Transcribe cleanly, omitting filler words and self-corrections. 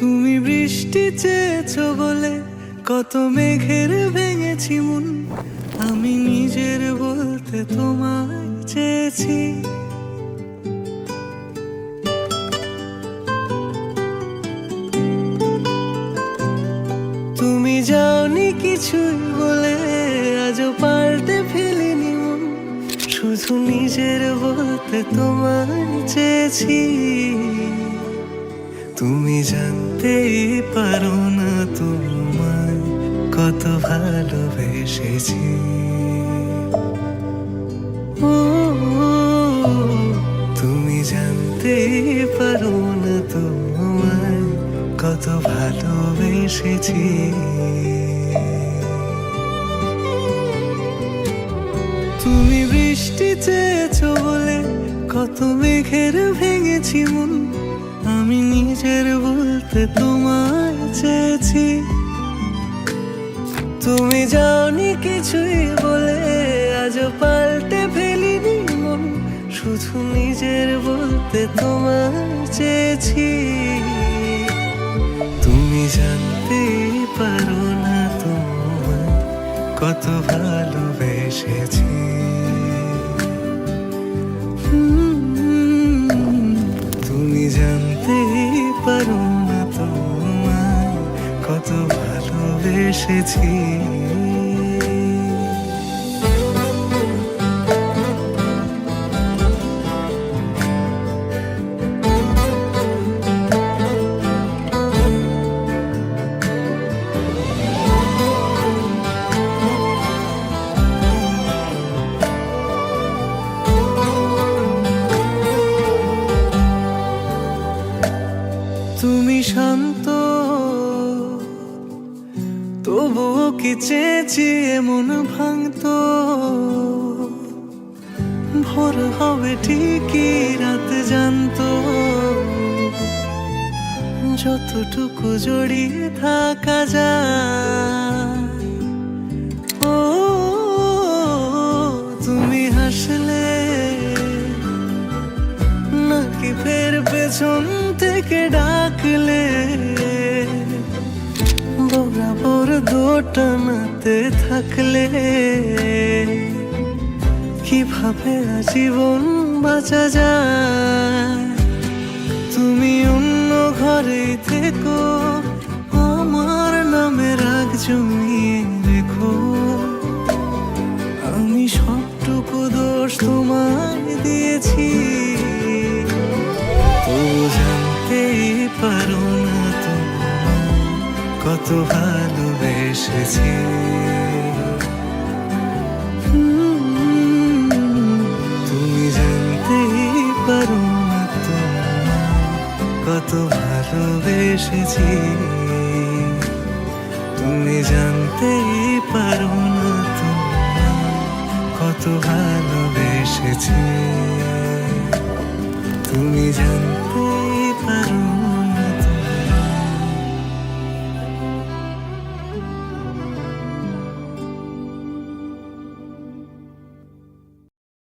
তুমি বৃষ্টি চেয়েছো বলে কত মেঘের ভেঙেছি মন, আমি নিজের বলতে তোমায় চেয়েছি। তুমি যাওনি কিছুই বলে আজও পাল্টে ফেলিনি মন, শুধু নিজের বলতে তোমায় চেয়েছি। তুমি জানতেই পারো না তোমায় কত ভালোবেসেছি। ও তুমি জানতেই পারো না তোমায় কত ভালোবেসেছি। তুমি বৃষ্টি চেয়েছো বলে কত মেঘের ভেঙেছি মন, আমি নিজের বলতে তোমায় চেয়েছি। তুমি যাওনি কিছুই বলে আজও পাল্টে ফেলিনি মন, শুধু নিজের বলতে তোমায় চেয়েছি। তুমি জানতেই পারো না তোমায় কত ভালোবেসেছি। তুমি জানতেই পারো না তোমায় কত ভালোবেসেছি। তুমি শান্ত তবুও কি চেয়েছি মন ভাঙতো, ভোর হবে ঠিকই রাত জানতো, যতটুকু জড়িয়ে থাকা যায়। ও তুমি হাসলে নাকি ফের পেছন থেকে ডাকলে, বরাবর দোটানাতে থাকলে কিভাবে আজীবন বাঁচা যায়। তুমি অন্য ঘরে থেকো, আমার নামে রাগ জমিয়ে রেখো, আমি সবটুকু দোষ তোমায় দিয়েছি। তো জানতেই পারো না তোমায় কত ভালোবেসেছি। তুমি জানতেই পারো না তোমায় কত ভালোবেসেছি। তুমি জানতেই পারো না তোমায় কত ভালোবেসেছি। তুমি জানতে